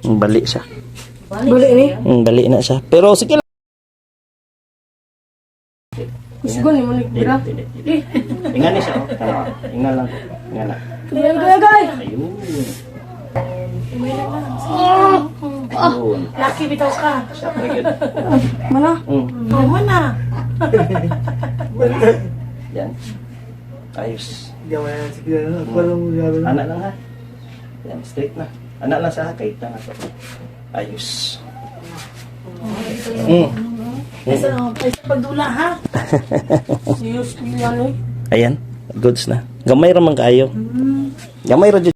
Bali siya. Balik ni. Bali na siya. Pero sige lang. Sigon ni mo nagpira. Ingan ni siya. Ingan lang. Ingan lang. Gay. Ayun. Oh, laki bitaw ka. Siya trigger. Mana? Mana? Yan. Ayos. Gawin sige na. Parang gawin. Anak lang ha. Yan, straight na. Anak lang sa kahit na to. Ayos. Isa pagdula ha. Serious ko yan eh. Ayan. Goods na. Gamay ra man kaayo. Gamay ra jud.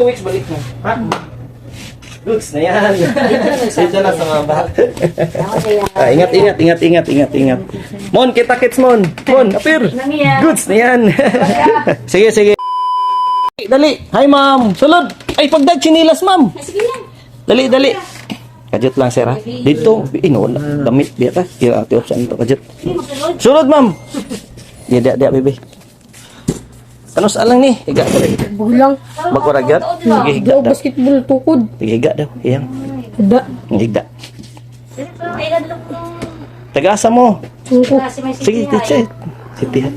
2 weeks balik mo. Ha? Goods na yan. Dito na sa mga bata. Ingat. Mon, kita kits mon. Mon, apir. Goods na yan. Sige. Dali. Hi, ma'am. Sulod. Ay, pagdag chinilas, ma'am. Sige lang. Dali. Kajut lang, sir, ha? Dito. Wala. Damit. Biya ka. Kira ati option ito. Kajut. Sulod, ma'am. Dia, bebe. Tanus alang ni. Higa ko rin. Bulang. Magkuragat. Sige, higa daw. Basketball tukod. Sige, higa daw. Iyang. Ada. Higa. Tagasa mo. Sige, teacher. Sige,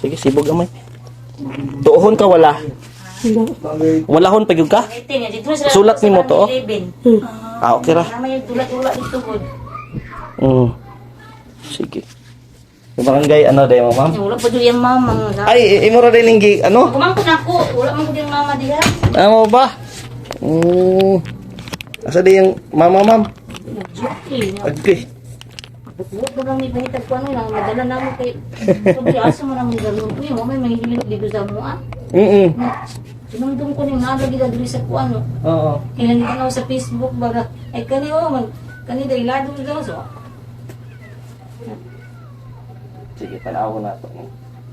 sige, sibog gamay. Tuohon ka wala. Walahon pag ka? Sulat ni mo to, oh? Ah, okay ra. Sige. Yung barangay, ano dayo mo, ma'am? Wala pa doon yung mama. Ay, imo ra din linggi, ano? Kumangkot ako. Wala man ko yung mama diha. Ano ba? Asa di yung mama, ma'am? Okay. Huwag ko lang may panitag ko ano lang. Madala na mo kay... Sabi, asa mo naman galong ko yun. Mamay may hilot dito sa mua. Sinundong ko nyung nalagi na dito sa kuan. Oo. Kailan dito na sa Facebook. Baga, ay kani kani dahil lado dito. So, Sige, tanaw na to.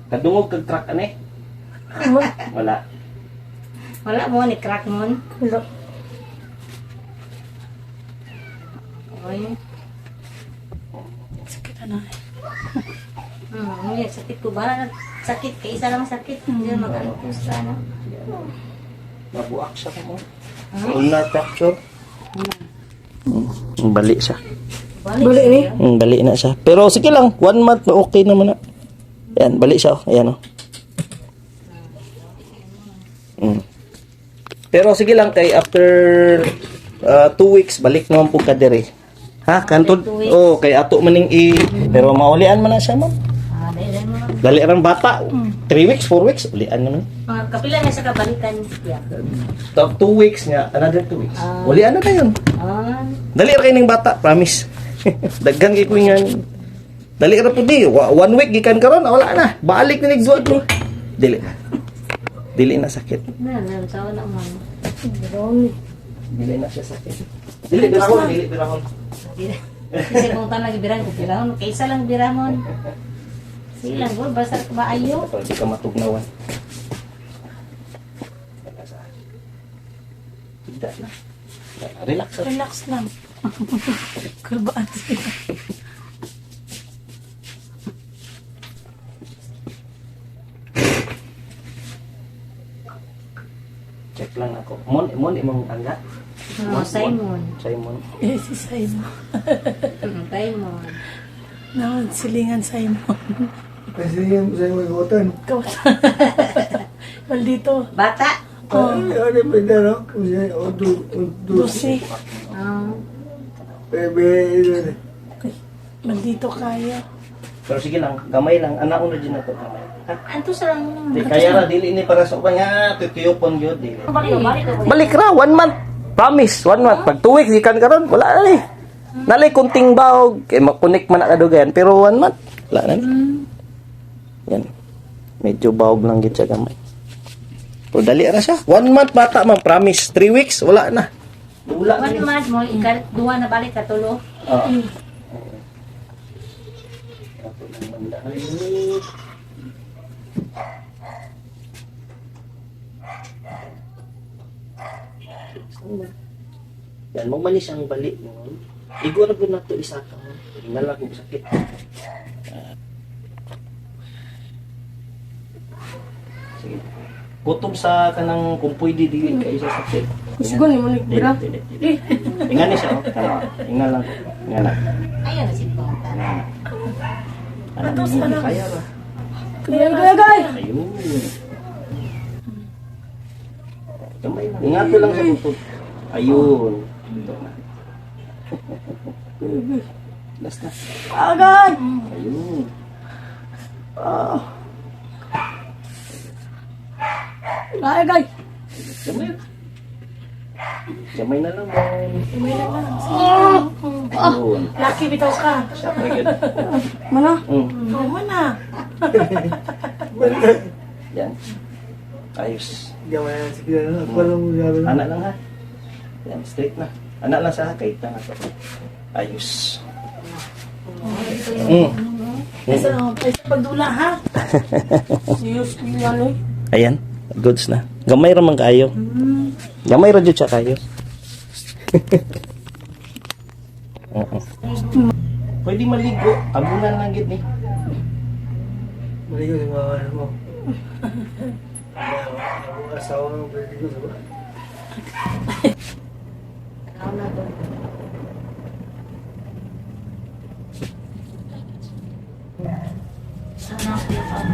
Kadungog kag crack ane? Wala. wala mo ni crack mo. Wala. Okay. Sakit na. May sakit ko ba? Sakit. Kaya isa lang sakit. Hindi na mag-alpus ka na. Mabuak siya mo. Ulnar fracture. Bali siya. Balik ni. Bali na siya. Pero sige lang, 1 month okay naman na. Ayan, bali siya. Ayan, oh. Pero sige lang, kay after 2 weeks, balik naman po ka dire. Ha? Kantod? Oh, kay ato maning pero maulian man na siya, ma'am. Dahil mo. Dali rang bata. 3 weeks, 4 weeks, ulian naman. Mga kapila na sa kabalikan. Yeah. Top 2 weeks nga, another 2 weeks. Ulian na tayo. Dali ra kay ning bata, promise. Daghan kay ko nga. Dali ra pud di. 1 week gikan karon, wala na. Balik na nigduad mo. Dili. Dili na sakit. Tawa na mo. Dili na siya sakit. Dili birahon. Kasi kung tanong birahon ko birahon, kaysa lang birahon. Silang bol basta maayo. Di ka matugnawan. Tidak na. Relax. Relax lang. Kalbaan siya. Check lang ako. Mon imong angga. Simon. Simon. Si Simon. Simon. Naman, silingan Simon. Kasi yung sa may gutan. Maldito. Bata. Ano pa na, no? Kasi Lucy. Bebe, Maldito kaya. Pero sige lang, gamay lang. Anak ko na dyan na to. Gamay. Ha? Anto sa lang. Di kaya ra dili ni para sa kanya tutuyopon gyud dili. Balik. Balik ra 1 month. Promise, 1 month. Pag 2 weeks gikan karon, wala na ni. Nalay kunting bawog kay makunik man akadugan pero 1 month wala na. Yan. Medyo bawog lang gid siya gamay. Pero dali ra siya. 1 month bata man, promise. 3 weeks wala na. Wala na. 1 month mo duwa na balik ka tulo. Oo. Yan, magmanis ang balik mo. Igor po na ito isa ka mo. Tingnan lang kung sakit. Sige. kutob sa kanang kung pwede dili kayo sa sakit. Siguro ni mo ni Dili, dili, dili. Ingan ni siya, oh. Tama. Ingan lang. Ingan lang. Ayan na si Pangtan. Anak, hindi kaya ba? Gay! Ayun. Kamay lang. Ingat lang sa kutob. Ayun. Ito na. Last na. Agad! Ayun. Gay! Kamay. Kamay na lang, boy. Ayun. Lucky bitaw ka. Siya, very good. Mana? Mm. Na. Yan. Ayos. Gawa na si Kira na. Parang gabi na. Anak lang ha. Yan, straight na. Anak lang sa hakay. Tanga to. Ayos. Mm. Isa na pa sa pagdula ha. Serious ko yan eh. Ayan. Goods na. Gamay raman kayo. Gamay ra jud siya kayo. Oo. Pwede maligo. Abunan lang gid ni. Maligo yung mga ano mo. Ang asawa mo, pwede ko sa ba? Ano na to? Sana ako yung pag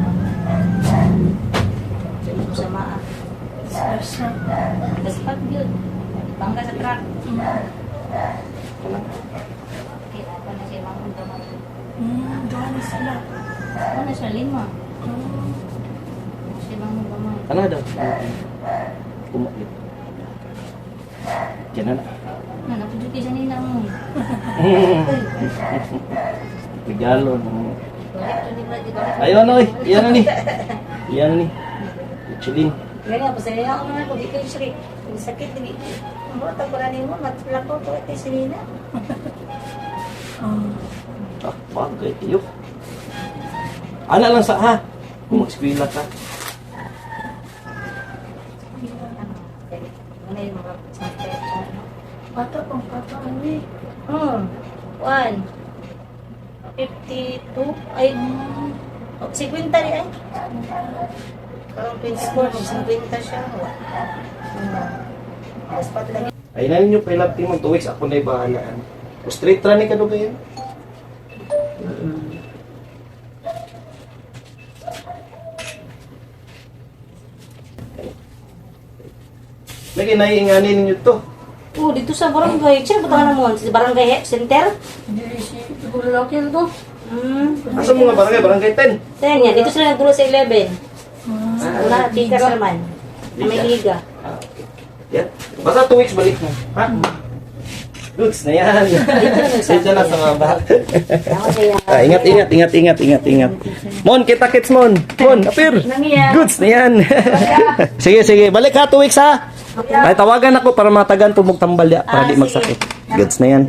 samaan. Sarsa. Kasi pag yun, bangga sa truck. Kaya pa na siya mga undaman. Dami sila. Ano siya, 5. Siya mga undaman. Ano daw? Kumakit. Diyan na. Na, napujuti siya nila mo. Regalo. Balik to ni Brad, balik. Ayun oy. Iyan na ni. Iyan na ni. Chilin. Kaya nga, pasaya ako naman kung ikaw siya. Kung sakit, hindi. Ang buhat ang paranin mo, matulak ko, ito ito sinina. Ah, bagay kayo. Anak lang sa ha. Kung mag-eskwela ka. Ano yung mga sakit? Bata pang bata ni. 52? Ay, 50 rin ay. Parang 24, 50 siya. Tapos pati lang. Ay na ninyo pilap team mag 2 weeks ako na ibahalaan. Straight running ka do kayo. Lagi naiinganin ninyo to. Oh, dito sa barangay. Sino ba tayo naman? Sa barangay center? Hindi si siguro laki na to. Asa mga barangay? Barangay 10. Tayo niya, dito sila nagdulo sa 11. Wala, tika naman. Na may liga. Ah, okay. Yan. Basta 2 weeks balik na. Ha? Goods na yan. Dito na sa mga bata. Ako kaya. Ingat. Mon, kita kits Mon. Mon, apir. Namiya. Goods na yan. sige. Balik ha, 2 weeks ha. Ay, tawagan ako para matagan tumog tambal ya para di sige. magsakit. Goods na yan.